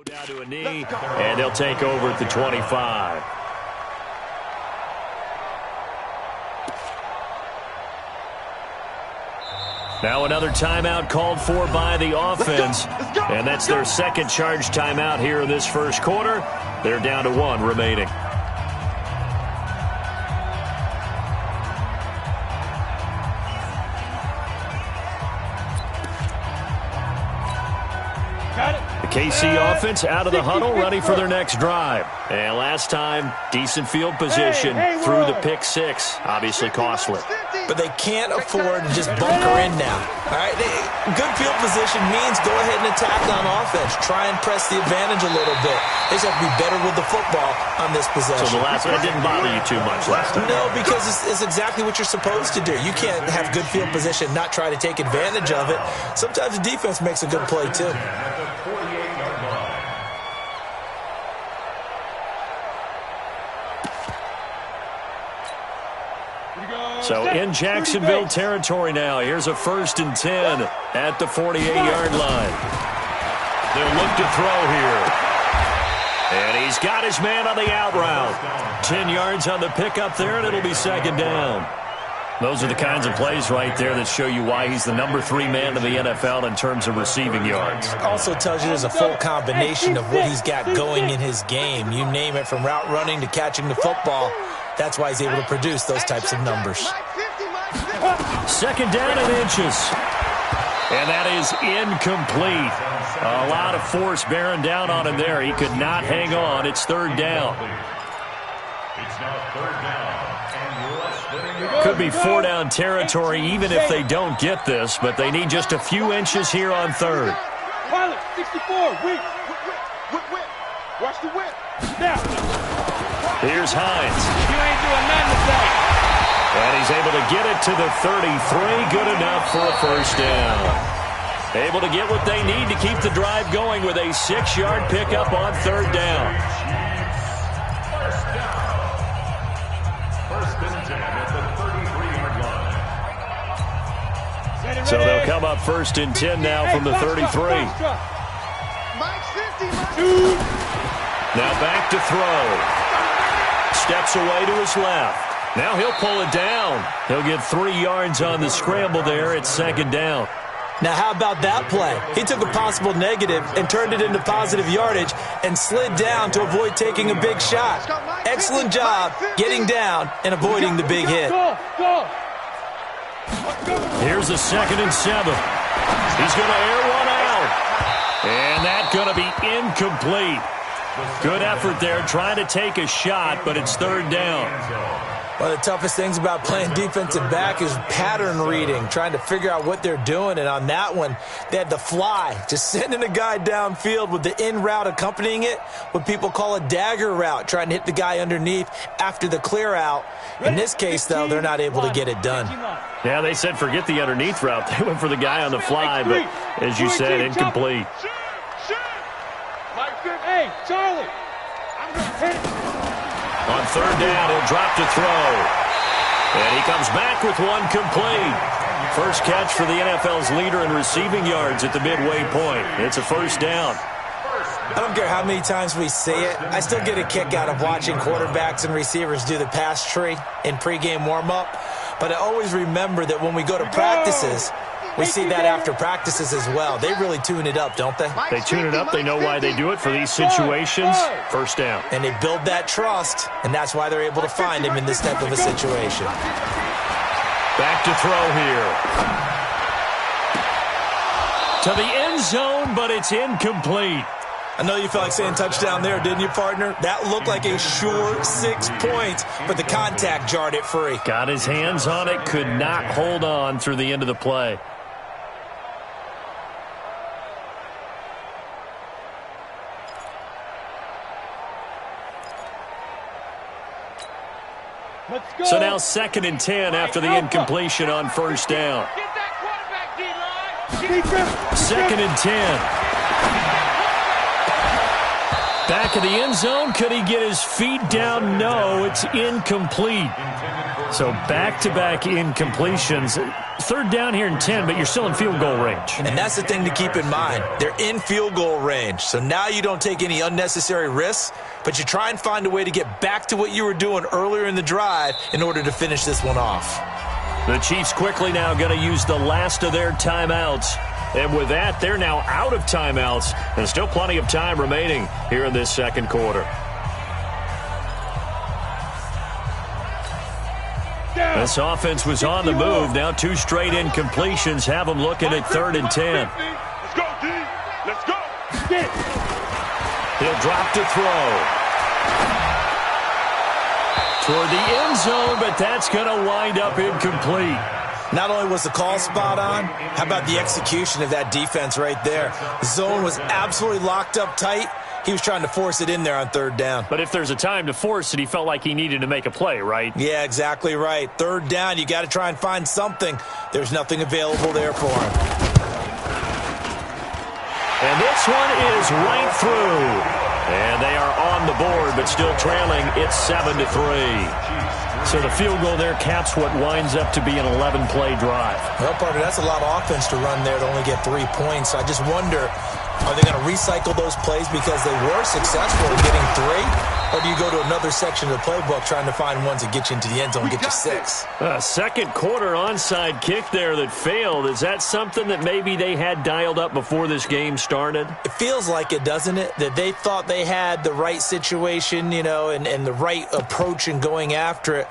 Down to a knee, and they'll take over at the 25. Now another timeout called for by the offense, and that's their second charge timeout here in this first quarter. They're down to one remaining. KC offense out of the huddle, ready for their next drive. And last time, decent field position through the pick six. Obviously costly. But they can't afford to just bunker in now. All right, good field position means go ahead and attack on offense. Try and press the advantage a little bit. They just have to be better with the football on this possession. So the last one didn't bother you too much last time? No, because it's exactly what you're supposed to do. You can't have good field position, not try to take advantage of it. Sometimes the defense makes a good play too. So in Jacksonville territory now. Here's a 1st and 10 at the 48-yard line. They'll look to throw here. And he's got his man on the out route. 10 yards on the pickup there, and it'll be 2nd down. Those are the kinds of plays right there that show you why he's the number 3 man in the NFL in terms of receiving yards. Also tells you there's a full combination of what he's got going in his game. You name it, from route running to catching the football. That's why he's able to produce those types of numbers. 2nd down and inches. And that is incomplete. A lot of force bearing down on him there. He could not hang on. It's 3rd down. Could be 4-down territory even if they don't get this, but they need just a few inches here on 3rd. Pilot, 64, whip. Watch the whip. Now. Here's Hines. You ain't doing nothing today. And he's able to get it to the 33. Good enough for a 1st down. Able to get what they need to keep the drive going with a 6-yard pickup on 3rd down. So they'll come up 1st and 10 now from the 33. Now back to throw. Steps away to his left. Now he'll pull it down. He'll get 3 yards on the scramble there. It's 2nd down. Now how about that play? He took a possible negative and turned it into positive yardage and slid down to avoid taking a big shot. Excellent job getting down and avoiding the big hit. Here's a 2nd and 7. He's going to air one out. And that's going to be incomplete. Good effort there, trying to take a shot, but it's 3rd down. One of the toughest things about playing defensive back is pattern reading, trying to figure out what they're doing. And on that one, they had the fly, just sending a guy downfield with the in route accompanying it, what people call a dagger route, trying to hit the guy underneath after the clear out. In this case, though, they're not able to get it done. Yeah, they said forget the underneath route. They went for the guy on the fly, but as you said, incomplete. Hey, Charlie, I'm going to hit it. On 3rd down, he'll drop to throw. And he comes back with one complete. First catch for the NFL's leader in receiving yards at the midway point. It's a 1st down. I don't care how many times we see it. I still get a kick out of watching quarterbacks and receivers do the pass tree in pregame warm-up. But I always remember that when we go to practices, we see that after practices as well. They really tune it up, don't they? They tune it up. They know why they do it for these situations. 1st down. And they build that trust, and that's why they're able to find him in this type of a situation. Back to throw here. To the end zone, but it's incomplete. I know you felt like saying touchdown there, didn't you, partner? That looked like a sure 6 points, but the contact jarred it free. Got his hands on it, could not hold on through the end of the play. So now 2nd and 10 after the incompletion on 1st down. 2nd and 10. Back of the end zone. Could he get his feet down? No, it's incomplete. So back-to-back incompletions. Third down here in 10, but you're still in field goal range. And that's the thing to keep in mind. They're in field goal range. So now you don't take any unnecessary risks, but you try and find a way to get back to what you were doing earlier in the drive in order to finish this one off. The Chiefs quickly now going to use the last of their timeouts. And with that, they're now out of timeouts. And still plenty of time remaining here in this second quarter. This offense was on the move. Now 2 straight incompletions have them looking at 3rd and 10. Let's go, D. Let's go. He'll drop to throw. Toward the end zone, but that's going to wind up incomplete. Not only was the call spot on, how about the execution of that defense right there? The zone was absolutely locked up tight. He was trying to force it in there on 3rd down. But if there's a time to force it, he felt like he needed to make a play, right? Yeah, exactly right. 3rd down, you got to try and find something. There's nothing available there for him. And this one is right through. And they are on the board, but still trailing. It's 7-3. So the field goal there caps what winds up to be an 11-play drive. Well, partner, that's a lot of offense to run there to only get 3 points. I just wonder, are they going to recycle those plays because they were successful in getting 3? Or do you go to another section of the playbook trying to find ones that get you into the end zone and get you 6? Second quarter onside kick there that failed. Is that something that maybe they had dialed up before this game started? It feels like it, doesn't it? That they thought they had the right situation, you know, and the right approach in going after it.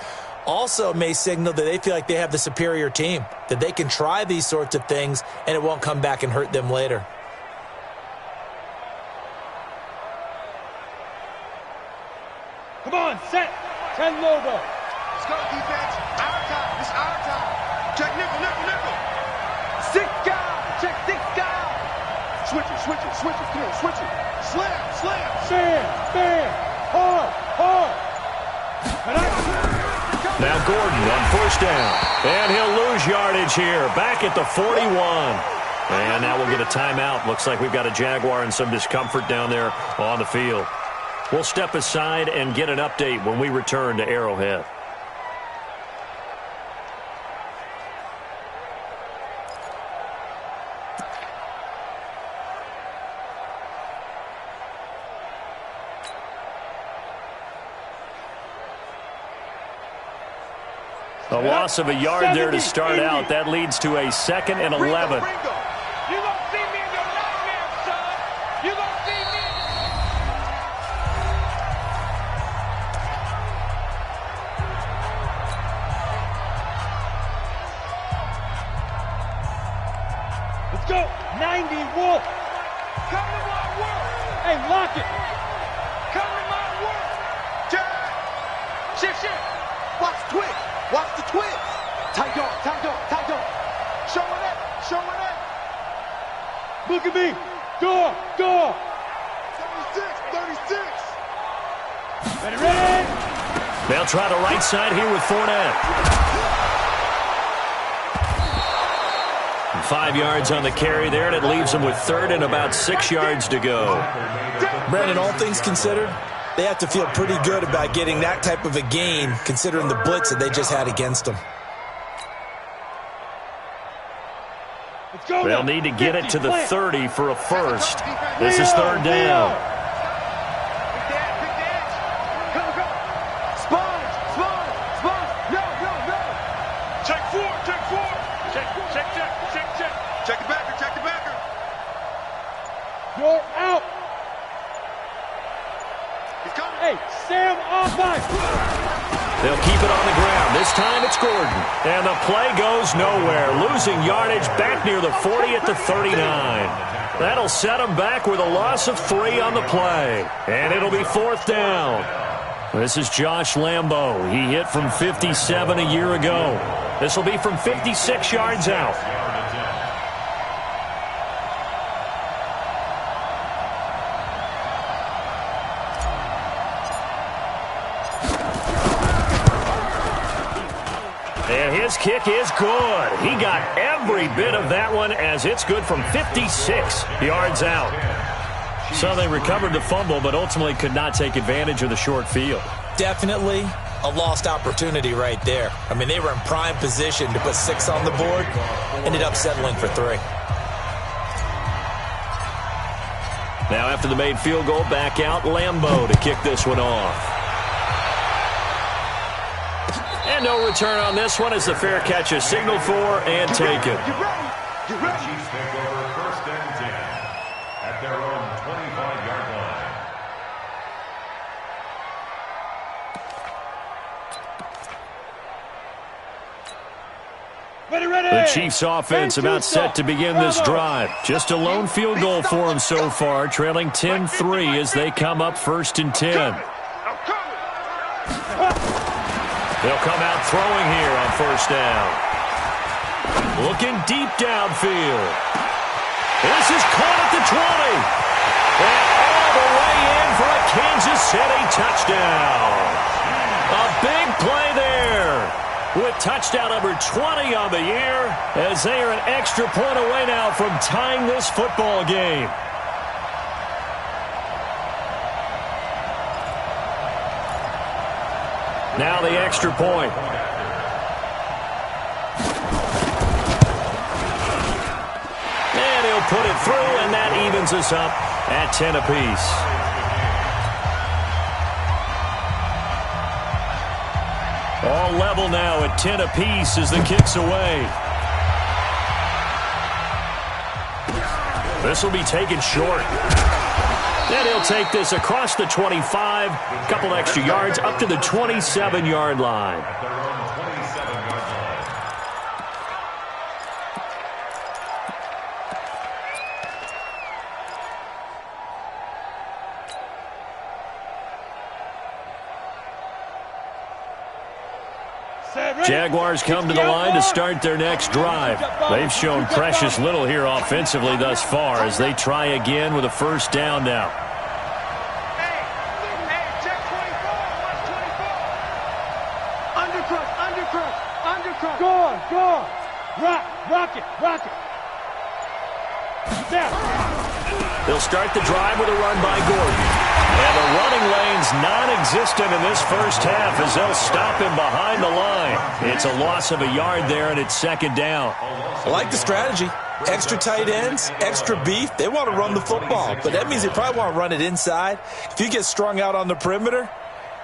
Also may signal that they feel like they have the superior team, that they can try these sorts of things and it won't come back and hurt them later. Come on, set. 10 logo. Let's go, defense. Our time. It's our time. Check nickel, nickel, nickel. 6 guys. Check 6 guys. Switch it, switch it, switch it. Come on, switch it. Slam, slam. Bam. Hard. Now Gordon on 1st down. And he'll lose yardage here. Back at the 41. And now we'll get a timeout. Looks like we've got a Jaguar and some discomfort down there on the field. We'll step aside and get an update when we return to Arrowhead. A loss of a yard there to start out. That leads to a 2nd and 11. You gonna see me in your nightmare, son. You gonna see me. Let's go. 90 Wolf. Come to my work. Hey, lock it. Come to my work. Shift. Watch the twist. Watch the twist. Tight dog. Showing up. Look at me. Door. 36. Ready. They'll try the right side here with Fournette. 5 yards on the carry there, and it leaves them with 3rd and about 6 yards to go. Brandon, all things considered, they have to feel pretty good about getting that type of a gain considering the blitz that they just had against them. They'll need to get it to the 30 for a first. This is 3rd down. Go. Sponge. No. Check 4. Check the backer. You're out. He's coming. Hey, Sam offside. They'll keep it on the ground. This time it's Gordon. And the play goes nowhere. Losing yardage back near the 40 at the 39. That'll set them back with a loss of 3 on the play. And it'll be 4th down. This is Josh Lambo. He hit from 57 a year ago. This will be from 56 yards out. And his kick is good. He got every bit of that one as it's good from 56 yards out. So they recovered the fumble, but ultimately could not take advantage of the short field. Definitely a lost opportunity right there. I mean, they were in prime position to put 6 on the board, ended up settling for 3. Now after the made field goal, back out Lambeau to kick this one off. And no return on this one as the fair catch is signaled for and taken. You ready? Chiefs take over 1st and 10 at their own 25-yard line. The Chiefs offense about set to begin this drive. Just a lone field goal for them so far, trailing 10-3 as they come up 1st and 10. They'll come out throwing here on 1st down. Looking deep downfield. This is caught at the 20. And all the way in for a Kansas City touchdown. A big play there. With touchdown number 20 on the year, as they are an extra point away now from tying this football game. Now the extra point. And he'll put it through, and that evens us up at 10 apiece. All level now at 10 apiece as the kick's away. This will be taken short. Then he'll take this across the 25, couple extra yards up to the 27-yard line. Jaguars come to the line to start their next drive. They've shown precious little here offensively thus far as they try again with a 1st down now. Check 24. Watch 24. Undercrush. Go on. Rock it. Snap. They'll start the drive with a run by Gordon. And the running lane's non-existent in this 1st half as they'll stop him behind the line. It's a loss of a yard there, and it's 2nd down. I like the strategy. Extra tight ends, extra beef. They want to run the football, but that means they probably want to run it inside. If you get strung out on the perimeter,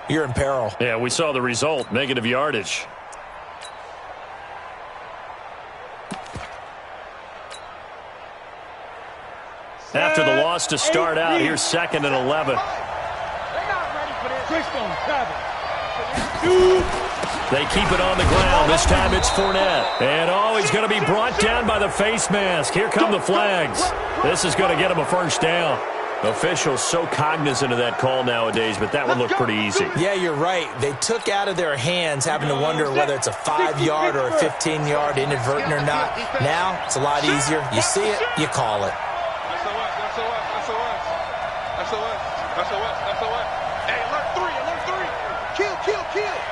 you're in peril. Yeah, we saw the result, negative yardage. After the loss to start out, here's 2nd and 11. They keep it on the ground. This time it's Fournette. And he's going to be brought down by the face mask. Here come the flags. This is going to get him a 1st down. Officials so cognizant of that call nowadays, but that would look pretty easy. Yeah, you're right. They took out of their hands having to wonder whether it's a 5-yard or a 15-yard inadvertent or not. Now it's a lot easier. You see it, you call it. SOS. Hey, alert 3. Kill.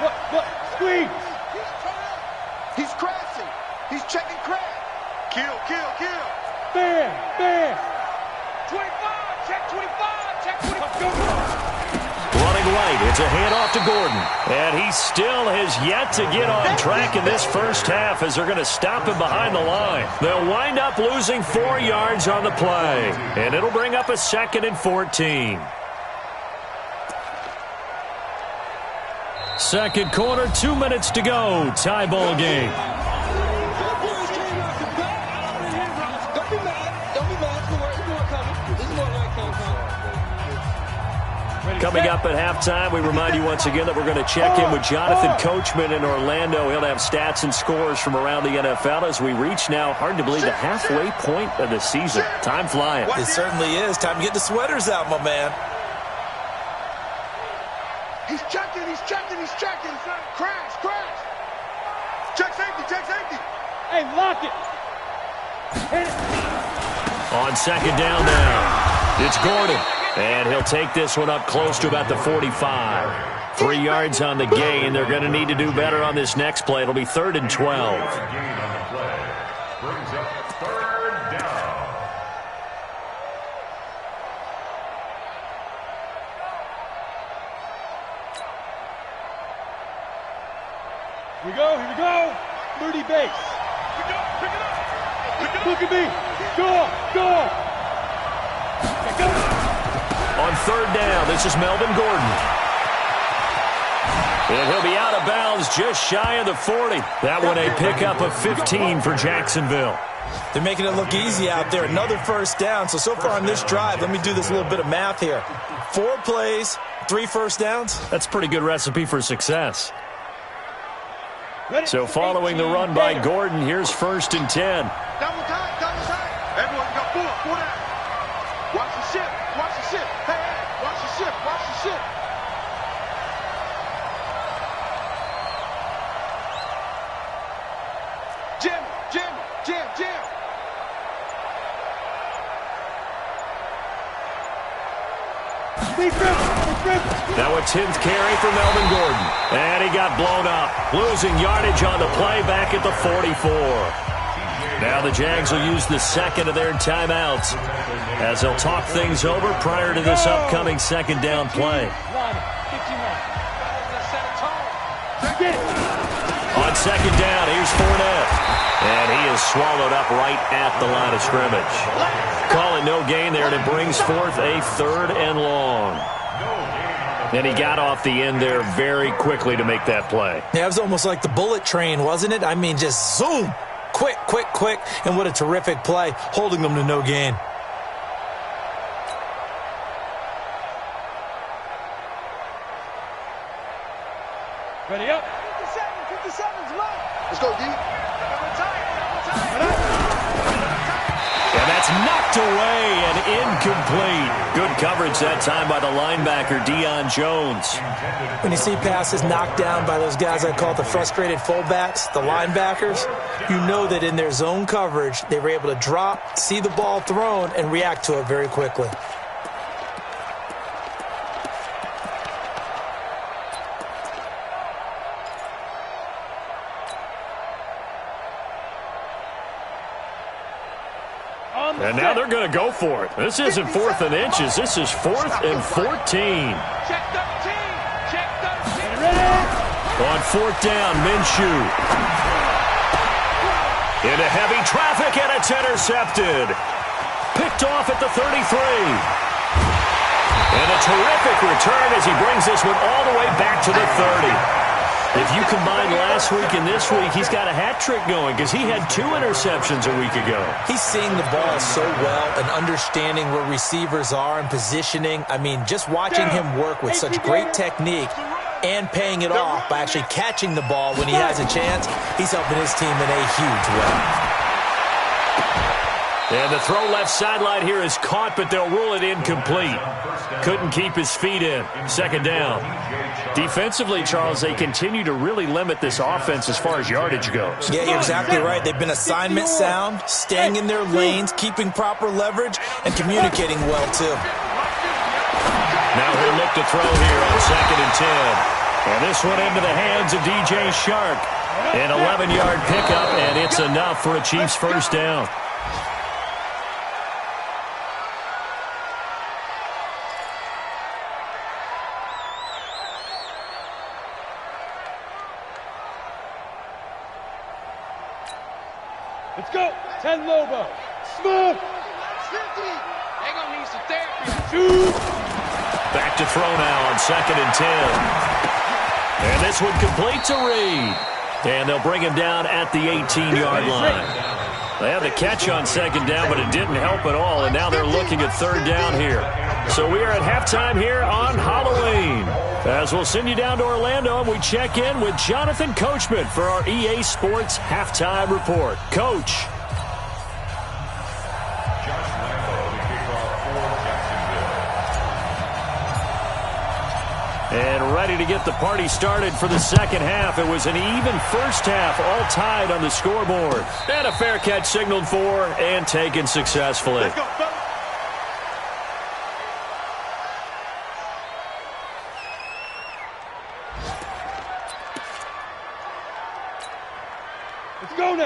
Look, squeeze. He's crashing. He's checking crash. Kill. Bam. 25, check 25. Running right, it's a handoff to Gordon. And he still has yet to get on track in this 1st half as they're going to stop him behind the line. They'll wind up losing 4 yards on the play. And it'll bring up a 2nd and 14. Second quarter, 2 minutes to go. Tie ball game. Coming up at halftime, we remind you once again that we're going to check in with Jonathan Coachman in Orlando. He'll have stats and scores from around the NFL as we reach now, hard to believe, the halfway point of the season. Time flying. It certainly is. Time to get the sweaters out, my man. He's checking. Crash. Check safety. Hey, lock it. Hit it. On 2nd down now, it's Gordon. And he'll take this one up close to about the 45. 3 yards on the gain. They're going to need to do better on this next play. It'll be 3rd and 12. Here we go. 30 base. Pick it up. Look at me. Go. On third down, this is Melvin Gordon. And he'll be out of bounds just shy of the 40. That one a pickup of 15 for Jacksonville. They're making it look easy out there. Another first down. So far on this drive, let me do this little bit of math here. 4 plays, 3 first downs. That's a pretty good recipe for success. So following the run by Gordon, here's 1st and 10. Double time. Everyone go pull down. Watch the shift. Hey, watch the shift. Jim. Now a 10th carry for Melvin Gordon. And he got blown up. Losing yardage on the play back at the 44. Now the Jags will use the second of their timeouts as they'll talk things over prior to this upcoming second down play. On second down, here's Fournette. And he is swallowed up right at the line of scrimmage. Call it no gain there, and it brings forth a 3rd and long. And he got off the end there very quickly to make that play. Yeah, it was almost like the bullet train, wasn't it? I mean, just zoom. Quick. And what a terrific play, holding them to no gain. Ready up. 57's low. Let's go, D. And that's knocked away and incomplete. Good coverage that time by the linebacker, Deion Jones. When you see passes knocked down by those guys I call the frustrated fullbacks, the linebackers, you know that in their zone coverage, they were able to drop, see the ball thrown, and react to it very quickly. And now they're going to go for it. This isn't 4th and inches. This is 4th and 14. Check 13. On 4th down, Minshew. Into heavy traffic, and it's intercepted. Picked off at the 33. And a terrific return as he brings this one all the way back to the 30. If you combine last week and this week, he's got a hat trick going because he had 2 interceptions a week ago. He's seeing the ball so well and understanding where receivers are and positioning. I mean, just watching him work with such great technique and paying it off by actually catching the ball when he has a chance, he's helping his team in a huge way. And the throw left sideline here is caught, but they'll rule it incomplete. Couldn't keep his feet in. 2nd down. Defensively, Charles, they continue to really limit this offense as far as yardage goes. Yeah, you're exactly right. They've been assignment sound, staying in their lanes, keeping proper leverage, and communicating well, too. Now he'll look to throw here on 2nd and 10. And this one into the hands of DJ Shark. An 11-yard pickup, and it's enough for a Chiefs first down. Let's go. 10 Lobo. Smooth. 50. They're going to need some therapy. 2. Back to throw now on 2nd and 10. And this one completes a read. And they'll bring him down at the 18-yard line. They had the catch on 2nd down, but it didn't help at all. And now they're looking at 3rd down here. So we are at halftime here on Halloween. As we'll send you down to Orlando, and we check in with Jonathan Coachman for our EA Sports Halftime Report. Coach. And ready to get the party started for the second half. It was an even first half, all tied on the scoreboard. And a fair catch signaled for and taken successfully. Let's go, fellas.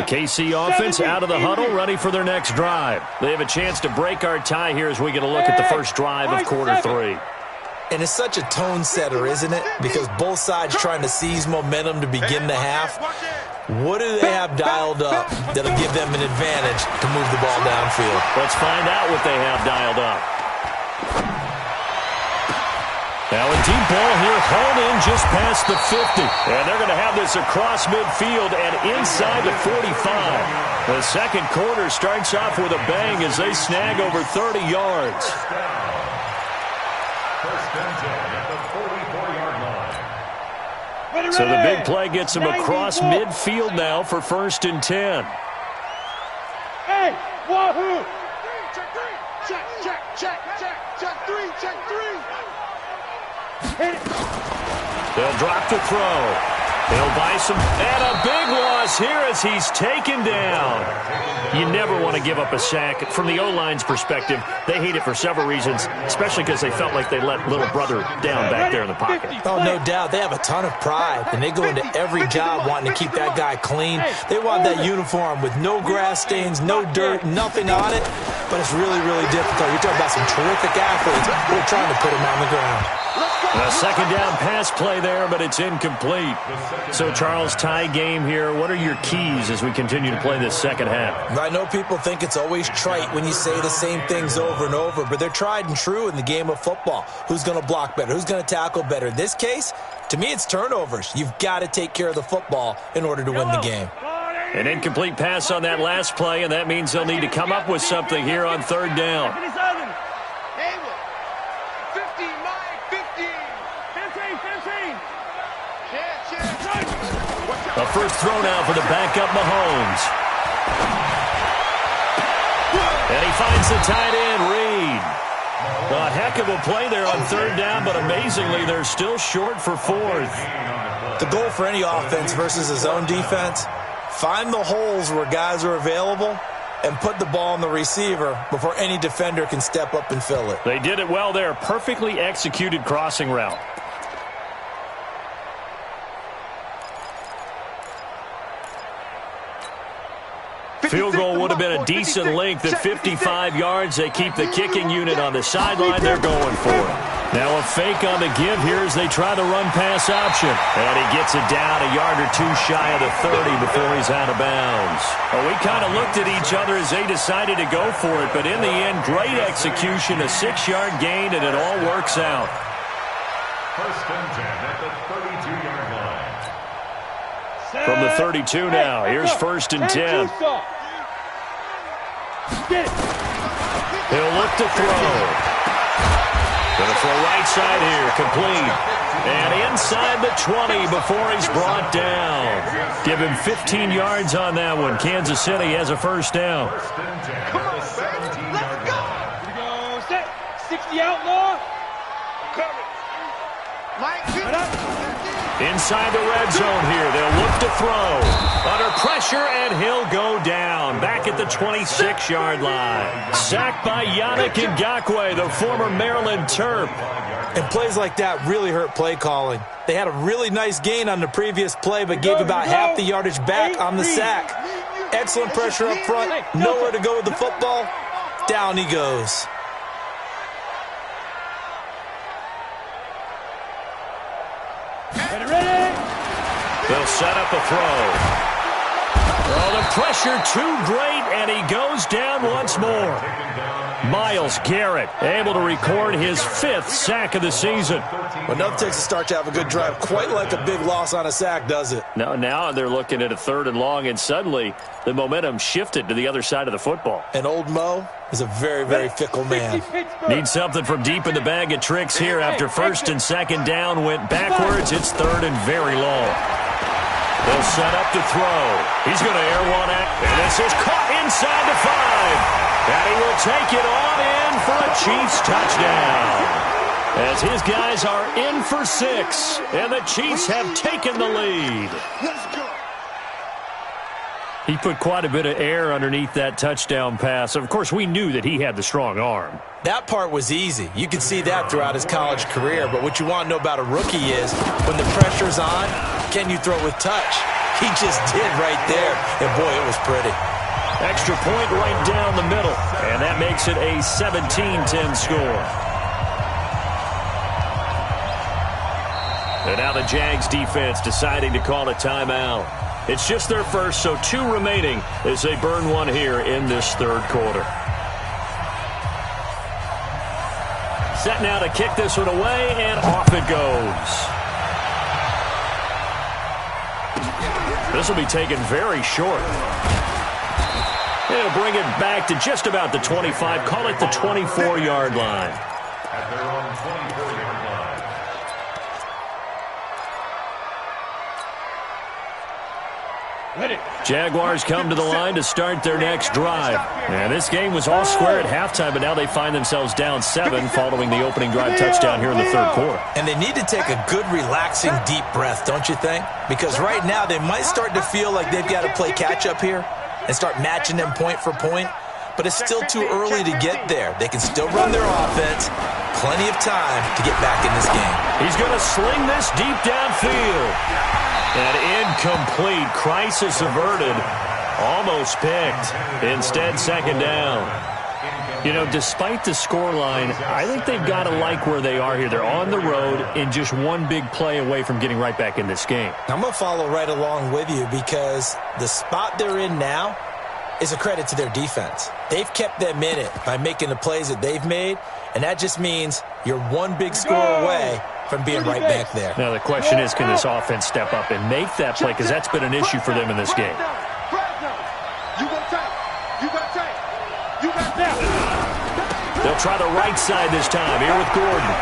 KC offense out of the huddle, ready for their next drive. They have a chance to break our tie here as we get a look at the first drive of quarter 3. And it's such a tone setter, isn't it? Because both sides trying to seize momentum to begin the half. What do they have dialed up that'll give them an advantage to move the ball downfield? Let's find out what they have dialed up. Now a deep ball here, hauled in just past the 50. And they're going to have this across midfield and inside the 45. The second quarter starts off with a bang as they snag over 30 yards. First and 10 at the 44-yard line. So the big play gets him across midfield now for first and 10. Hey, wahoo! Check three. Check three. Hit it. They'll drop the throw. They'll buy some. And a big loss here as he's taken down. You never want to give up a sack. From the O-line's perspective, they hate it for several reasons, especially because they felt like they let little brother down back there in the pocket. Oh, no doubt. They have a ton of pride, and they go into every job wanting to keep that guy clean. They want that uniform with no grass stains, no dirt, nothing on it. But it's really, really difficult. You're talking about some terrific athletes. We're trying to put them on the ground. A second down pass play there, but it's incomplete. So, Charles, tie game here. What are your keys as we continue to play this second half? I know people think it's always trite when you say the same things over and over, but they're tried and true in the game of football. Who's going to block better? Who's going to tackle better? In this case, to me, it's turnovers. You've got to take care of the football in order to win the game. An incomplete pass on that last play, and that means they'll need to come up with something here on third down. A first throw now for the backup Mahomes. And he finds the tight end, Reed. A heck of a play there on third down, but amazingly, they're still short for fourth. The goal for any offense versus a zone defense, find the holes where guys are available and put the ball on the receiver before any defender can step up and fill it. They did it well there. Perfectly executed crossing route. Field goal would have been a decent length at 55 yards. They keep the kicking unit on the sideline. They're going for it. Now a fake on the give here as they try the run-pass option. And he gets it down a yard or two shy of the 30 before he's out of bounds. Well, we kind of looked at each other as they decided to go for it. But in the end, great execution, a 6-yard gain, and it all works out. First and 10 at the 32-yard line. From the 32 now, here's first and 10. He'll look to throw. Going to throw right side here, complete. And inside the 20 before he's brought down. Give him 15 yards on that one. Kansas City has a first down. First and 10 at the 17-yard line. Here we go. Set. 60 outlaw. Inside the red zone here. They'll look to throw. Under pressure, and he'll go down. Back at the 26-yard line. Sacked by Yannick Ngakoue, the former Maryland Terp. And plays like that really hurt play calling. They had a really nice gain on the previous play, but gave about half the yardage back on the sack. Excellent pressure up front. Nowhere to go with the football. Down he goes. They'll set up a throw. Oh, the pressure too great, and he goes down once more. Myles Garrett able to record his 5th sack of the season. Well, nothing takes a start to have a good drive quite like a big loss on a sack, does it? Now they're looking at a 3rd and long, and suddenly the momentum shifted to the other side of the football. And old Mo is a very, very fickle man. Needs something from deep in the bag of tricks here after first and second down went backwards. It's 3rd and very long. They'll set up to throw. He's going to air one out, and this is caught inside the 5. And he will take it on in for a Chiefs touchdown. As his guys are in for 6, and the Chiefs have taken the lead. Let's go. He put quite a bit of air underneath that touchdown pass. Of course, we knew that he had the strong arm. That part was easy. You can see that throughout his college career. But what you want to know about a rookie is when the pressure's on, can you throw with touch? He just did right there. And, boy, it was pretty. Extra point right down the middle. And that makes it a 17-10 score. And now the Jags defense deciding to call a timeout. It's just their first, so 2 remaining as they burn one here in this third quarter. Set now to kick this one away, and off it goes. This will be taken very short. They'll bring it back to just about the 25, call it the 24-yard line. At their own 24-yard line. Jaguars come to the line to start their next drive. And this game was all square at halftime, but now they find themselves down 7 following the opening drive touchdown here in the third quarter. And they need to take a good, relaxing, deep breath, don't you think? Because right now they might start to feel like they've got to play catch-up here and start matching them point for point. But it's still too early to get there. They can still run their offense. Plenty of time to get back in this game. He's going to sling this deep downfield. And incomplete. Crisis averted. Almost picked. Instead, second down. You know, despite the scoreline, I think they've got to like where they are here. They're on the road and just one big play away from getting right back in this game. I'm going to follow right along with you because the spot they're in now is a credit to their defense. They've kept them in it by making the plays that they've made, and that just means you're one big score away from being right back there. Now the question is, can this offense step up and make that play? Because that's been an issue for them in this game. They'll try the right side this time. Here with Gordon.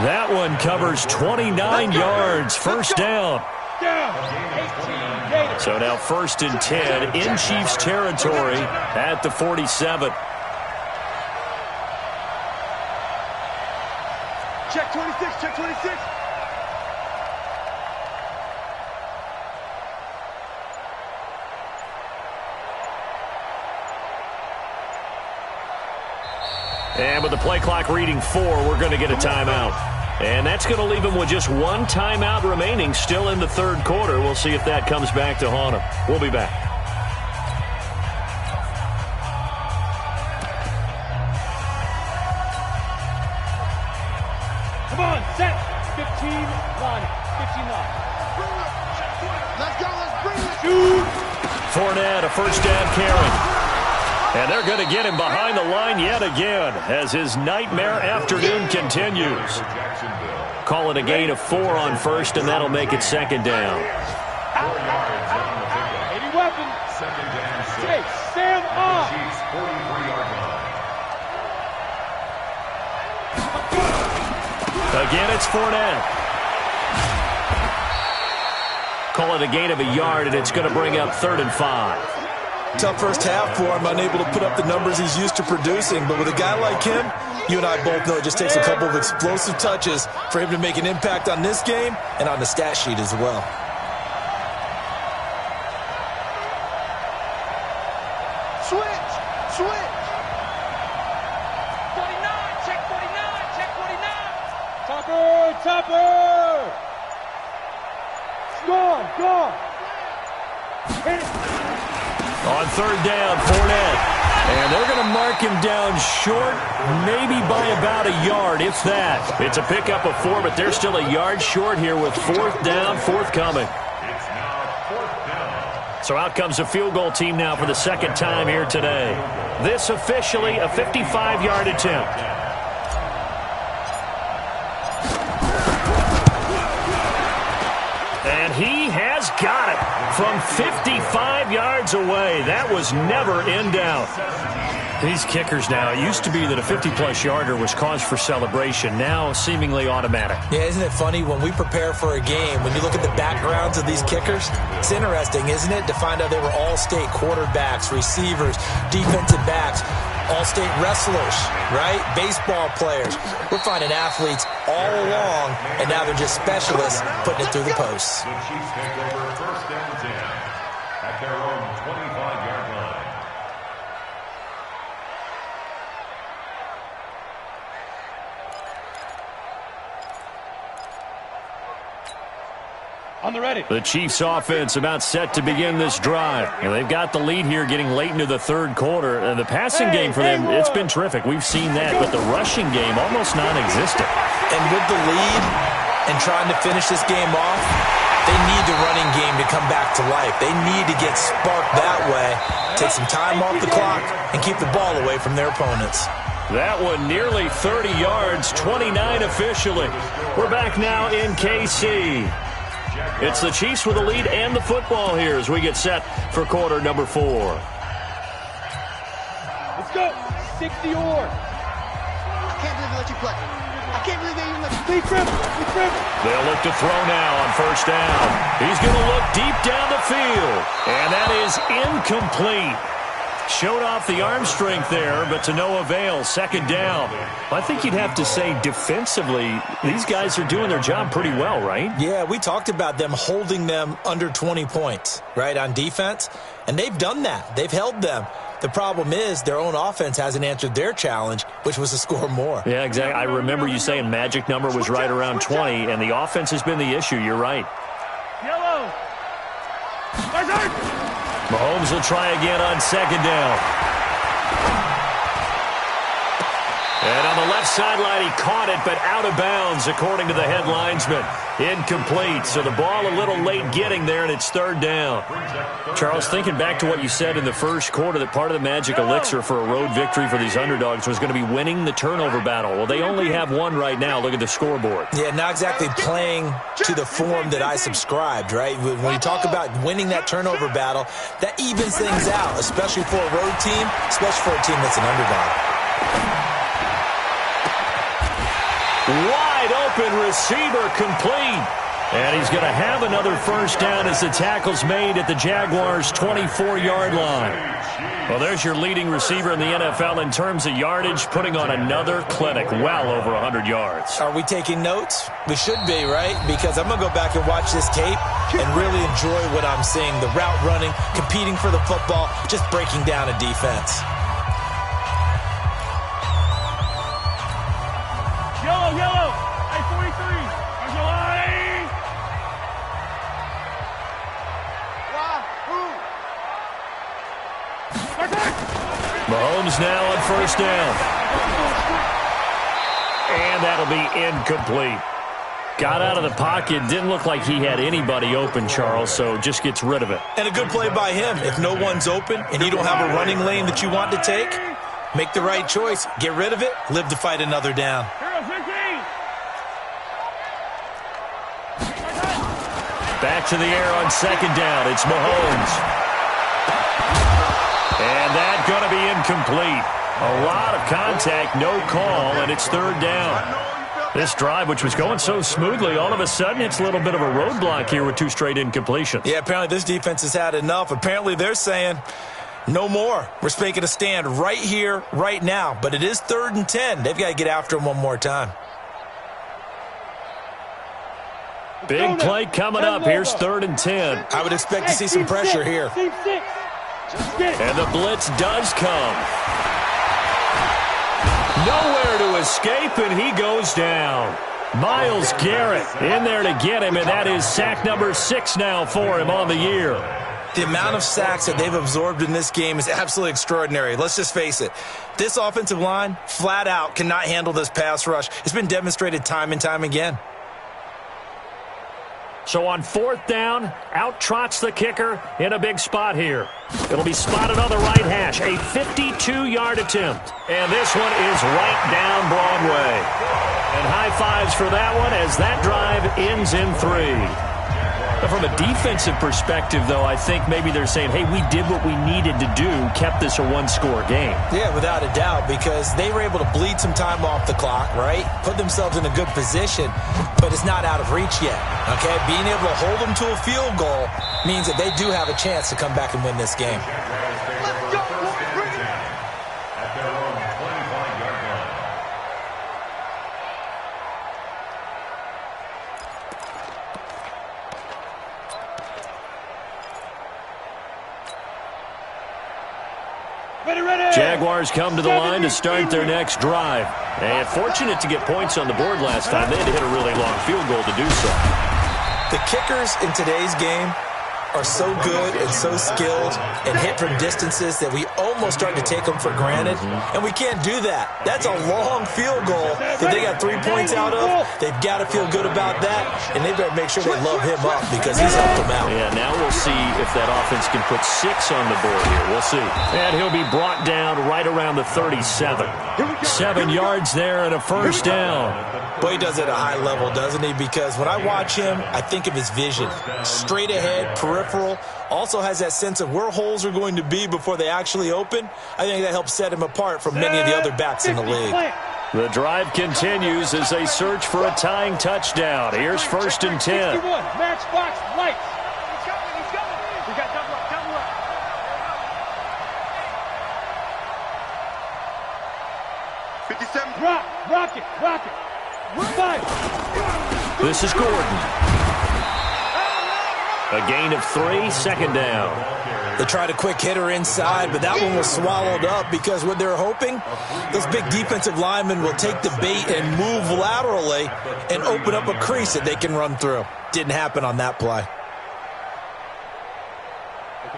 That one covers 29 yards. First down. So now 1st and 10 in Chiefs territory at the 47. Check 26, check 26. And with the play clock reading 4, we're going to get a timeout. And that's going to leave them with just one timeout remaining still in the third quarter. We'll see if that comes back to haunt them. We'll be back. Come on, set. 15 line. 15 line. Let's go, let's bring it. Shoot. Fournette, a first down carry. And they're going to get him behind the line yet again as his nightmare afternoon continues. Call it a gain of 4 on first, and that'll make it second down. 4 yards on the pickup. 80 weapon. Second down, 6. Hey, stand up. Chiefs 43-yard line. Again, it's Fournette. Call it a gain of a yard, and it's going to bring up 3rd and 5. Tough first half for him, unable to put up the numbers he's used to producing. But with a guy like him, you and I both know it just takes a couple of explosive touches for him to make an impact on this game and on the stat sheet as well. Switch, switch. 49, check 49, check 49. Topper. Gone. Hit it. On 3rd down, Fournette. And they're going to mark him down short, maybe by about a yard, if that. It's a pickup of 4, but they're still a yard short here with 4th down, forthcoming. It's now 4th down. So out comes the field goal team now for the second time here today. This officially a 55-yard attempt. And he has got it from 55 yards away. That was never in doubt. These kickers now, it used to be that a 50-plus yarder was cause for celebration. Now seemingly automatic. Yeah, isn't it funny when we prepare for a game, when you look at the backgrounds of these kickers, it's interesting, isn't it, to find out they were all-state quarterbacks, receivers, defensive backs, all-state wrestlers, right? Baseball players. We're finding athletes all along, and now they're just specialists putting it through the posts. The Chiefs take over 1st and 10 at their own 25-yard line. On the ready. The Chiefs offense about set to begin this drive. And they've got the lead here getting late into the third quarter. And the passing game for them, it's been terrific. We've seen that, but the rushing game almost non-existent. And with the lead and trying to finish this game off, they need the running game to come back to life. They need to get sparked that way, take some time off the clock, and keep the ball away from their opponents. That one nearly 30 yards, 29 officially. We're back now in KC. It's the Chiefs with the lead and the football here as we get set for quarter number 4. Let's go. 60 or. I can't believe they let you play. I can't believe they even let you play. They'll look to throw now on first down. He's going to look deep down the field. And that is incomplete. Showed off the arm strength there, but to no avail. Second down. I think you'd have to say defensively, these guys are doing their job pretty well, right? Yeah, we talked about them holding them under 20 points, right, on defense. And they've done that. They've held them. The problem is their own offense hasn't answered their challenge, which was to score more. Yeah, exactly. I remember you saying magic number was right around 20, and the offense has been the issue. You're right. Yellow. Mahomes will try again on second down. And on the left sideline, he caught it, but out of bounds, according to the head linesman. Incomplete. So the ball a little late getting there, and it's third down. Charles, thinking back to what you said in the first quarter, that part of the magic elixir for a road victory for these underdogs was going to be winning the turnover battle. Well, they only have one right now. Look at the scoreboard. Yeah, not exactly playing to the form that I subscribed, right? When you talk about winning that turnover battle, that evens things out, especially for a road team, especially for a team that's an underdog. Wide open receiver complete. And he's going to have another first down as the tackle's made at the Jaguars' 24-yard line. Well, there's your leading receiver in the NFL in terms of yardage, putting on another clinic, well over 100 yards. Are we taking notes? We should be, right? Because I'm going to go back and watch this tape and really enjoy what I'm seeing. The route running, competing for the football, just breaking down a defense. Yellow. Hey, 43. There's your line. Mahomes now on first down. And that'll be incomplete. Got out of the pocket. Didn't look like he had anybody open, Charles, so just gets rid of it. And a good play by him. If no one's open and you don't have a running lane that you want to take, make the right choice. Get rid of it. Live to fight another down. Back to the air on second down. It's Mahomes. And that's going to be incomplete. A lot of contact, no call, and it's third down. This drive, which was going so smoothly, all of a sudden it's a little bit of a roadblock here with two straight incompletions. Yeah, apparently this defense has had enough. Apparently they're saying no more. We're making a stand right here, right now. But it is 3rd and 10. They've got to get after him one more time. Big play coming up. Here's 3rd and 10. I would expect to see some pressure here. And the blitz does come. Nowhere to escape, and he goes down. Myles Garrett in there to get him, and that is sack number 6 now for him on the year. The amount of sacks that they've absorbed in this game is absolutely extraordinary. Let's just face it. This offensive line, flat out, cannot handle this pass rush. It's been demonstrated time and time again. So on 4th down, out trots the kicker in a big spot here. It'll be spotted on the right hash, a 52-yard attempt. And this one is right down Broadway. And high fives for that one as that drive ends in 3. From a defensive perspective, though, I think maybe they're saying, hey, we did what we needed to do, kept this a one-score game. Yeah, without a doubt, because they were able to bleed some time off the clock, right? Put themselves in a good position, but it's not out of reach yet, okay? Being able to hold them to a field goal means that they do have a chance to come back and win this game. Let's go. Bring it. At their own 25-yard line. Jaguars come to the line to start their next drive. And fortunate to get points on the board last time. They had to hit a really long field goal to do so. The kickers in today's game are so good and so skilled and hit from distances that we almost start to take them for granted, and we can't do that. That's a long field goal that they got 3 points out of. They've got to feel good about that, and they better make sure they load him up because he's helped them out. Yeah, now we'll see if that offense can put 6 on the board here. We'll see. And he'll be brought down right around the 37. 7 yards there and a first down. Boy, he does it at a high level, doesn't he? Because when I watch him, I think of his vision. Straight ahead, peripheral. Also has that sense of where holes are going to be before they actually open. I think that helps set him apart from many of the other backs in the league. The drive continues as they search for a tying touchdown. Here's 1st and 10. Matchbox lights. He's coming. We got double up. 57. Rocket. 5. This is Gordon. A gain of 3, 2nd down. They tried a quick hitter inside, but that one was swallowed up because what they're hoping, those big defensive linemen will take the bait and move laterally and open up a crease that they can run through. Didn't happen on that play.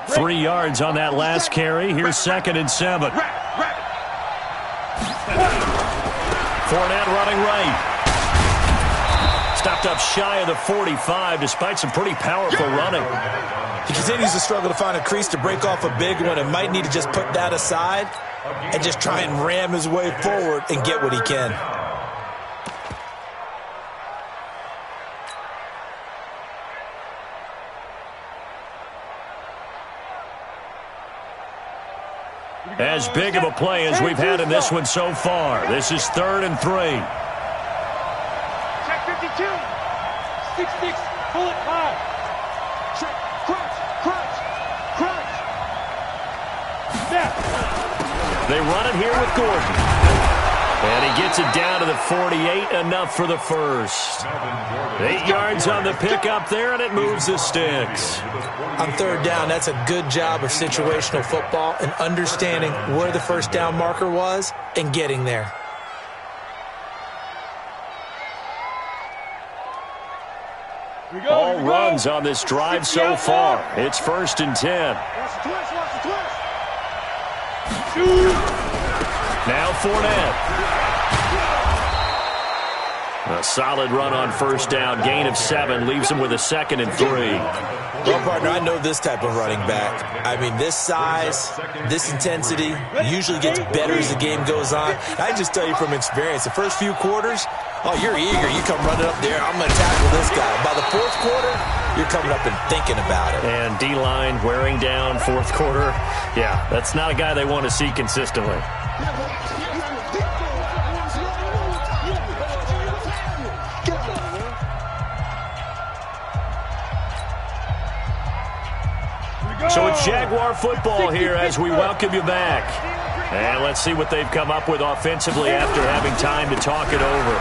3 yards on that last carry. Here's 2nd and 7. Fournette running right. Stopped up shy of the 45 despite some pretty powerful running. He continues to struggle to find a crease to break off a big one and might need to just put that aside and just try and ram his way forward and get what he can. As big of a play as we've had in this one so far. This is 3rd and 3. Check 52. 6-6. Pull it high. Check. Crunch. Snap. They run it here with Gordon. And he gets it down to the 48. Enough for the first. 8 yards on the pickup there, and it moves the sticks. On 3rd down, that's a good job of situational football and understanding where the first down marker was and getting there. All runs on this drive so far. It's 1st and 10. Watch the twist. Now Fournette. A solid run on 1st down. Gain of 7 leaves him with a 2nd and 3. Well, partner, I know this type of running back. I mean, this size, this intensity usually gets better as the game goes on. I just tell you from experience, the first few quarters, oh, you're eager. You come running up there, I'm going to tackle this guy. By the 4th quarter, you're coming up and thinking about it. And D-line wearing down 4th quarter. Yeah, that's not a guy they want to see consistently. So it's Jaguar football here as we welcome you back. And let's see what they've come up with offensively after having time to talk it over.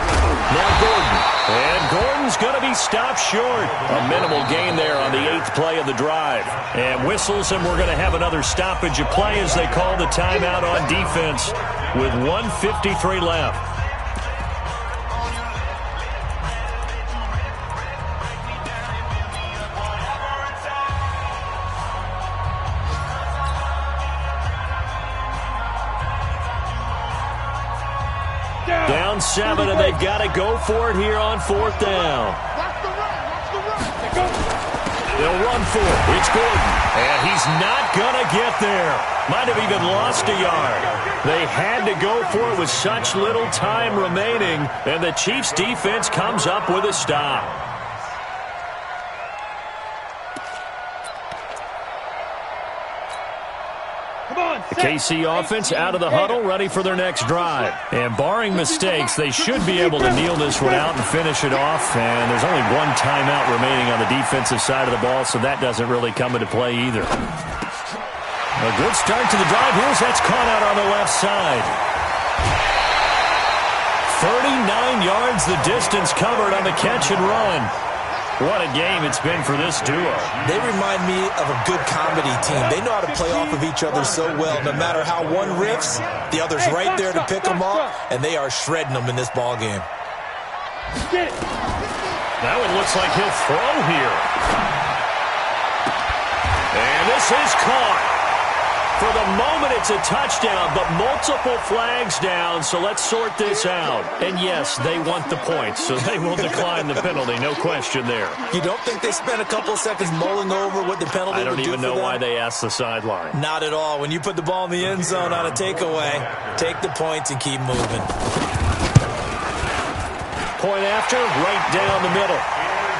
Now Gordon. And Gordon's going to be stopped short. A minimal gain there on the 8th play of the drive. And whistles, and we're going to have another stoppage of play as they call the timeout on defense with 1:53 left. Down 7, and they've got to go for it here on 4th down. They'll run for it. It's Gordon, and he's not going to get there. Might have even lost a yard. They had to go for it with such little time remaining, and the Chiefs' defense comes up with a stop. The KC offense out of the huddle, ready for their next drive. And barring mistakes, they should be able to kneel this one out and finish it off. And there's only one timeout remaining on the defensive side of the ball, so that doesn't really come into play either. A good start to the drive. Here's that's caught out on the left side. 39 yards the distance covered on the catch and run. What a game it's been for this duo. They remind me of a good comedy team. They know how to play off of each other so well. No matter how one riffs, the other's right there to pick them up, and they are shredding them in this ball game. Get it. That one looks like he'll throw here. And this is caught. For the moment, it's a touchdown, but multiple flags down, so let's sort this out. And yes, they want the points, so they will decline the penalty, no question there. You don't think they spent a couple of seconds mulling over what the penalty would do for them? I don't even know why they asked the sideline. Not at all. When you put the ball in the end zone on a takeaway, take the points and keep moving. Point after, right down the middle.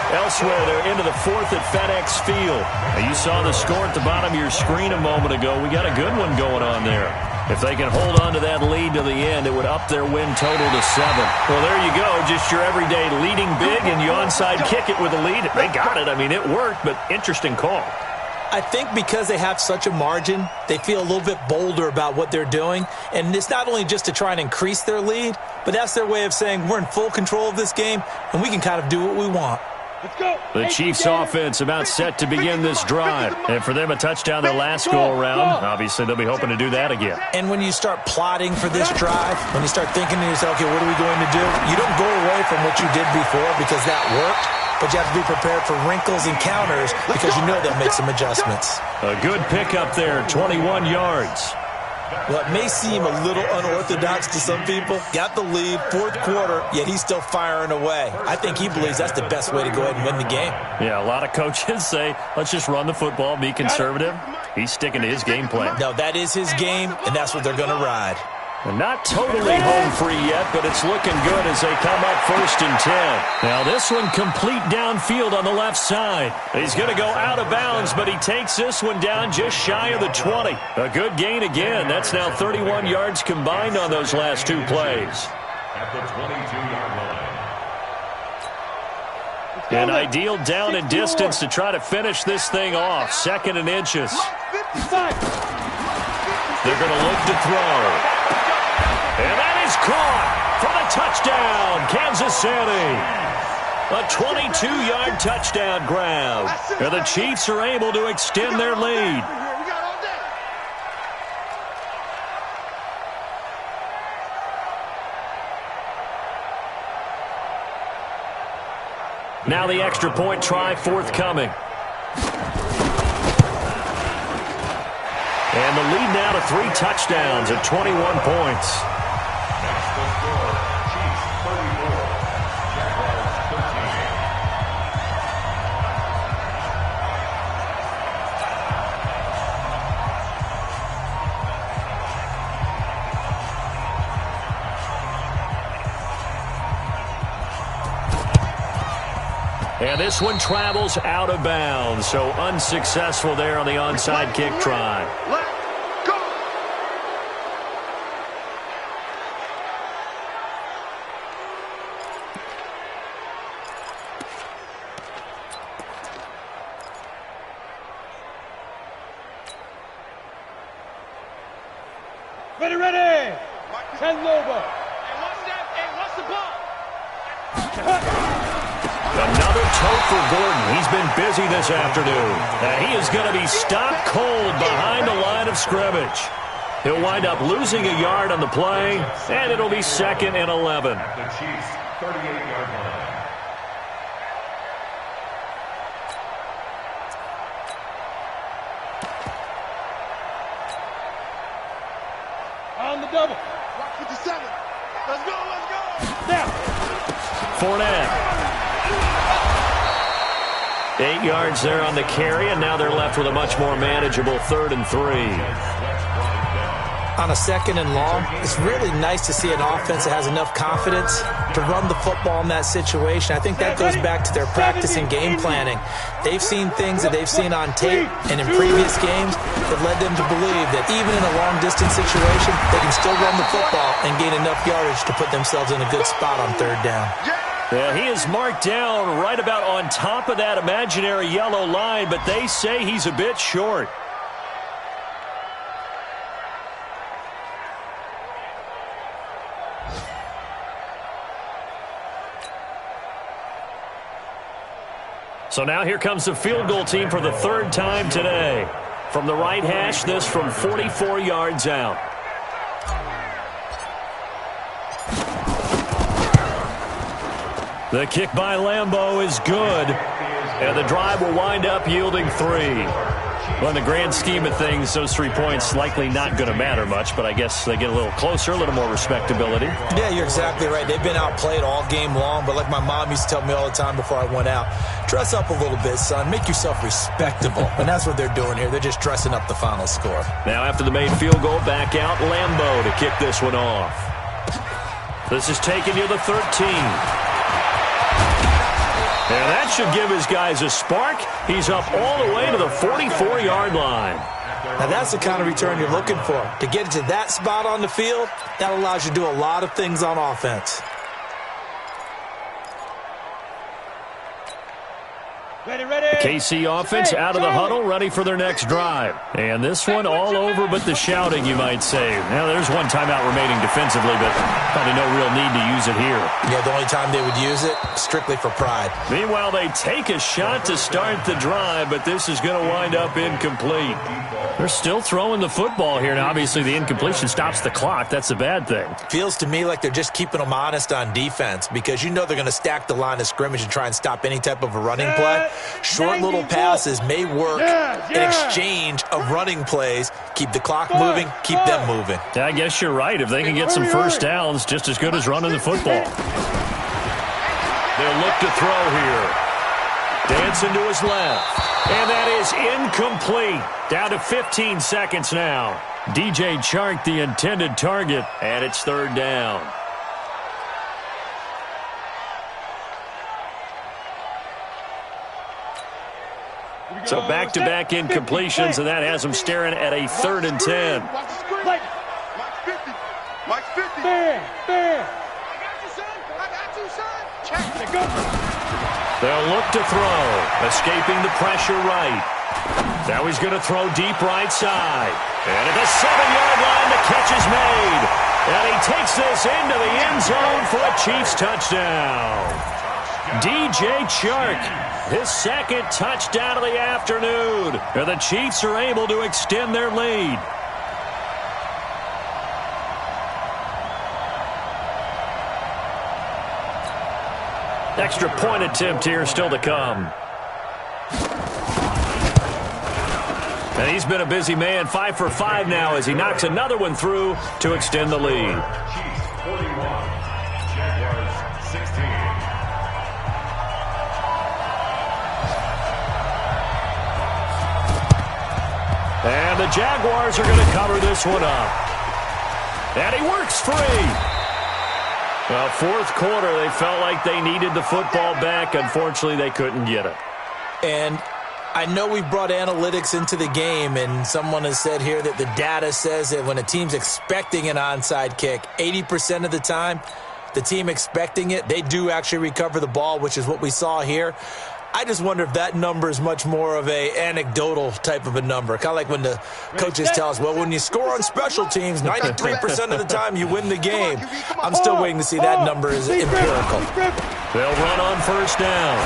Elsewhere, they're into the fourth at FedEx Field. Now, you saw the score at the bottom of your screen a moment ago. We got a good one going on there. If they can hold on to that lead to the end, it would up their win total to 7. Well, there you go. Just your everyday leading big, and you onside kick it with a lead. They got it. I mean, it worked, but interesting call. I think because they have such a margin, they feel a little bit bolder about what they're doing. And it's not only just to try and increase their lead, but that's their way of saying we're in full control of this game, and we can kind of do what we want. The Chiefs offense about set to begin this drive. And for them, a touchdown their last go-around. Obviously, they'll be hoping to do that again. And when you start plotting for this drive, when you start thinking to yourself, okay, what are we going to do? You don't go away from what you did before because that worked, but you have to be prepared for wrinkles and counters because you know they'll make some adjustments. A good pickup there, 21 yards. What may seem a little unorthodox to some people, got the lead, fourth quarter, yet he's still firing away. I think he believes that's the best way to go ahead and win the game. Yeah, a lot of coaches say, let's just run the football, be conservative. He's sticking to his game plan. No, that is his game, and that's what they're going to ride. And not totally home free yet, but it's looking good as they come up 1st and 10. Now this one complete downfield on the left side. He's going to go out of bounds, but he takes this one down just shy of the 20. A good gain again. That's now 31 yards combined on those last two plays. At the 22-yard line. An ideal down and distance to try to finish this thing off. 2nd and inches. They're going to look to throw. And that is caught for the touchdown, Kansas City. A 22-yard touchdown grab. And the Chiefs are able to extend their lead. Now the extra point try forthcoming. And the lead now to 3 touchdowns at 21 points. That's the score. Chiefs 34. Jaguars 13. And this one travels out of bounds, so unsuccessful there on the onside kick try. Ready. 10 Lobo. What's the ball? Another tote for Gordon. He's been busy this afternoon. And he is going to be stopped cold behind the line of scrimmage. He'll wind up losing a yard on the play, and it'll be 2nd and 11. At the Chiefs 38-yard line. On the double. 57. Let's go. Now. Fournette. 8 yards there on the carry, and now they're left with a much more manageable 3rd and 3. On a 2nd and long, it's really nice to see an offense that has enough confidence to run the football in that situation. I think that goes back to their practice and game planning. They've seen things that they've seen on tape and in previous games that led them to believe that even in a long-distance situation, they can still run the football and gain enough yardage to put themselves in a good spot on 3rd down. Yeah, he is marked down right about on top of that imaginary yellow line, but they say he's a bit short. So now here comes the field goal team for the 3rd time today. From the right hash, this from 44 yards out. The kick by Lambeau is good, and the drive will wind up yielding 3. Well, in the grand scheme of things, those 3 points likely not going to matter much, but I guess they get a little closer, a little more respectability. Yeah, you're exactly right. They've been outplayed all game long, but like my mom used to tell me all the time before I went out, dress up a little bit, son. Make yourself respectable. And that's what they're doing here. They're just dressing up the final score. Now after the made field goal, back out Lambeau to kick this one off. This is taken near the 13. And that should give his guys a spark. He's up all the way to the 44-yard line. Now that's the kind of return you're looking for. To get to that spot on the field, that allows you to do a lot of things on offense. The KC offense out of the huddle, ready for their next drive. And this one all over but the shouting, you might say. Now, there's one timeout remaining defensively, but probably no real need to use it here. Yeah, the only time they would use it, strictly for pride. Meanwhile, they take a shot to start the drive, but this is going to wind up incomplete. They're still throwing the football here. Now, obviously, the incompletion stops the clock. That's a bad thing. Feels to me like they're just keeping them honest on defense because you know they're going to stack the line of scrimmage and try and stop any type of a running play. Short little passes may work in exchange of running plays. Keep the clock moving, keep them moving. I guess you're right. If they can get some first downs, just as good as running the football. They'll look to throw here. Dancing to his left. And that is incomplete. Down to 15 seconds now. DJ Chark, the intended target, and it's 3rd down. So back-to-back incompletions, and that has them staring at a 3rd and 10. Mike's 50. Fair. I got you, son. I got you, son. Check it. They'll look to throw, escaping the pressure right. Now he's going to throw deep right side. And at the 7-yard line, the catch is made. And he takes this into the end zone for a Chiefs touchdown. DJ Chark, his 2nd touchdown of the afternoon. And the Chiefs are able to extend their lead. Extra point attempt here still to come. And he's been a busy man, 5 for 5 now as he knocks another one through to extend the lead. Chiefs 41, Jaguars 16. And the Jaguars are going to cover this one up. And he works free. Well, 4th quarter, they felt like they needed the football back. Unfortunately, they couldn't get it. And I know we brought analytics into the game, and someone has said here that the data says that when a team's expecting an onside kick, 80% of the time, the team expecting it, they do actually recover the ball, which is what we saw here. I just wonder if that number is much more of a anecdotal type of a number. Kind of like when the coaches tell us, well, when you score on special teams, 93% of the time you win the game. I'm still waiting to see that number is empirical. They'll run on 1st down.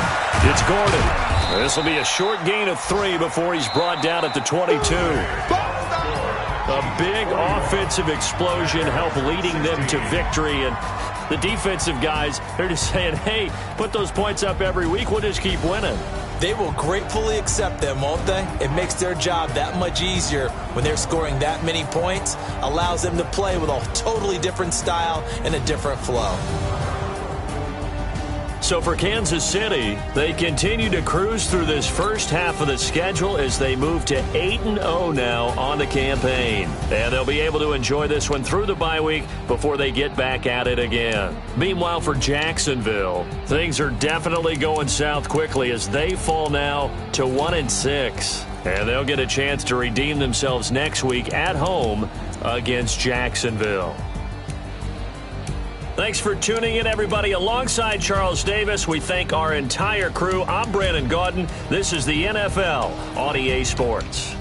It's Gordon. This will be a short gain of 3 before he's brought down at the 22. A big offensive explosion helped leading them to victory, and the defensive guys, they're just saying, hey, put those points up every week, we'll just keep winning. They will gratefully accept them, won't they? It makes their job that much easier when they're scoring that many points, allows them to play with a totally different style and a different flow. So for Kansas City, they continue to cruise through this first half of the schedule as they move to 8-0 now on the campaign. And they'll be able to enjoy this one through the bye week before they get back at it again. Meanwhile, for Jacksonville, things are definitely going south quickly as they fall now to 1-6. And they'll get a chance to redeem themselves next week at home against Jacksonville. Thanks for tuning in, everybody. Alongside Charles Davis, we thank our entire crew. I'm Brandon Gaudin. This is the NFL on EA Sports.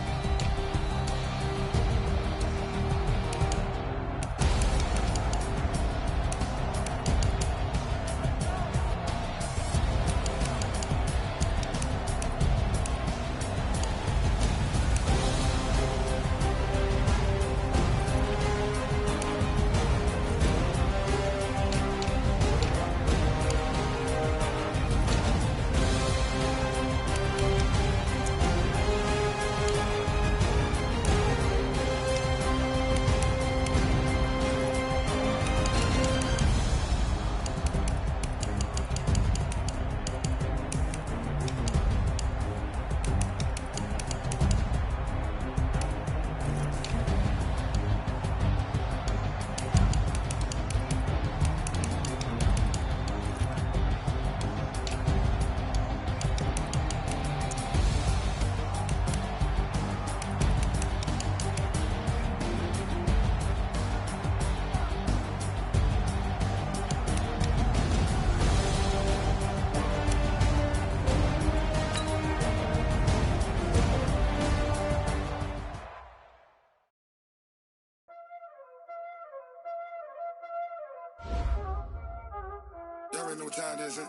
know what time it is, huh?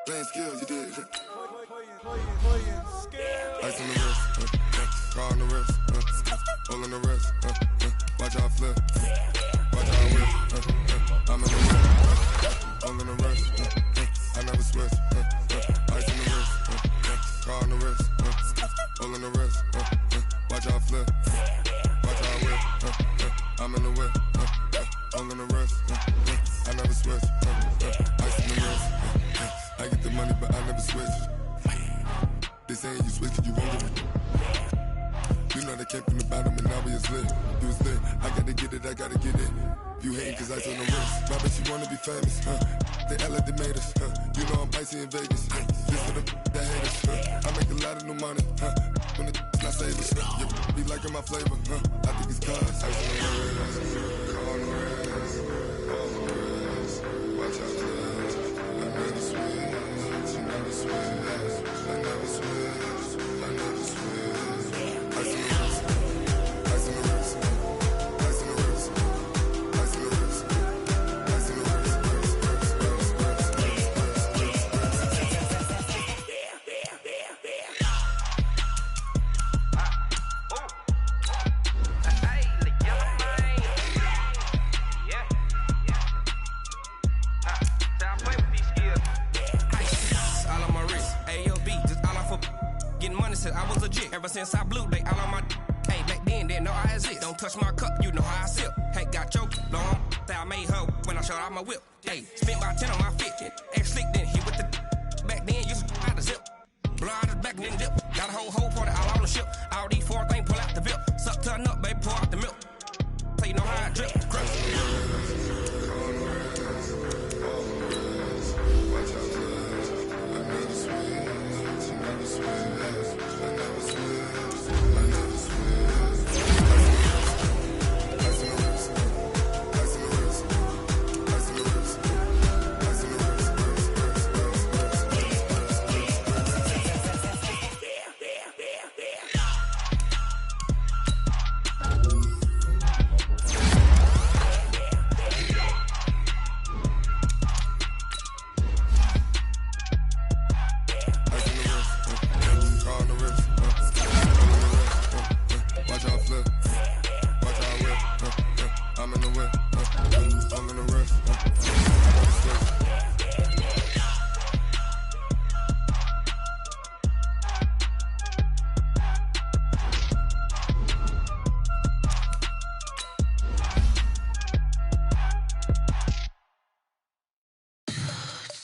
Playing skills, you did. Ice on the wrist, car on the wrist, hole in the wrist, watch how I flip, watch how I whip, I'm in the whip, hole in the wrist, I never switch, ice on the wrist, car on the wrist, hole in the wrist, watch how I flip, watch how I whip, I'm in the whip, hole in the wrist, I never switch, ice on the wrist, I get the money but I never switch. They saying you switch, you won't get it. You know they came from the bottom and now we is lit. You was lit, I gotta get it, I gotta get it. You hating cause I told the wrist. My bitch, you wanna be famous, They act like they made us, You know I'm icy in Vegas, This for the that hate us, I make a lot of new money, When the not save us, You be liking my flavor, I think it's cause I on the wrist, on the wrist, on the wrist. Watch out, I never switch, I never switch. I never switch, I never switch. Ice in the wrist, ice in the wrist, ice in the wrist, ice in the wrist, ice in the wrist, I was legit ever since I blew they all on my hey back then didn't know I exist. Don't touch my cup, you know how I sip. Hey, got choked long that I made her when I showed out my whip. Hey, spent about 10 on my 15. Ex slick then hit with the back then used to out the zip. Blow out the back and then dip. Got a whole party all on the ship. All these four things pull out the VIP. Suck turn up, baby, pour out the milk. So you know how I drip. Crush.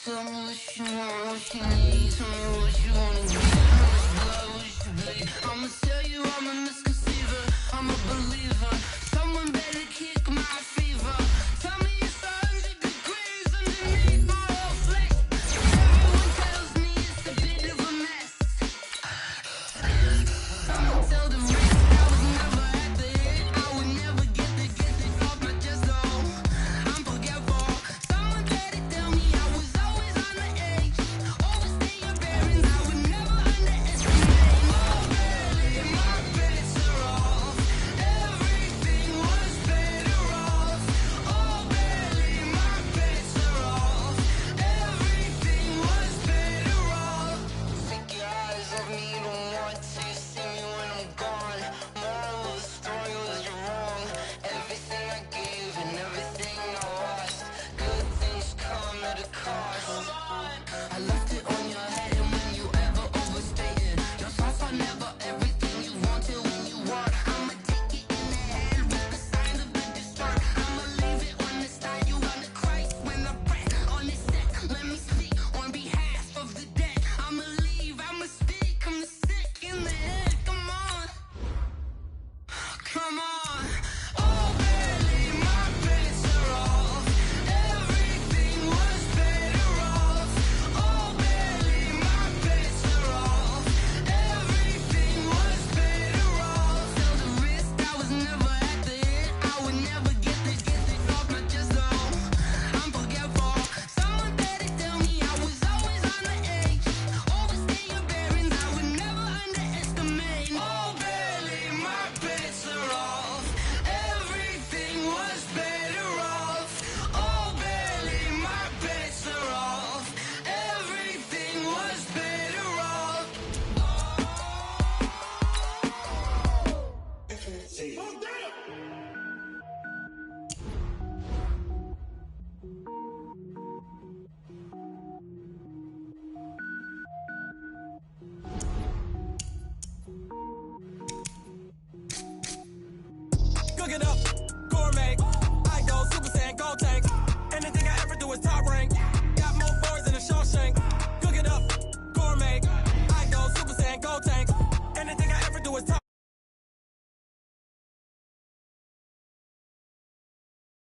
Tell me what you want, what you need, tell me what you wanna do.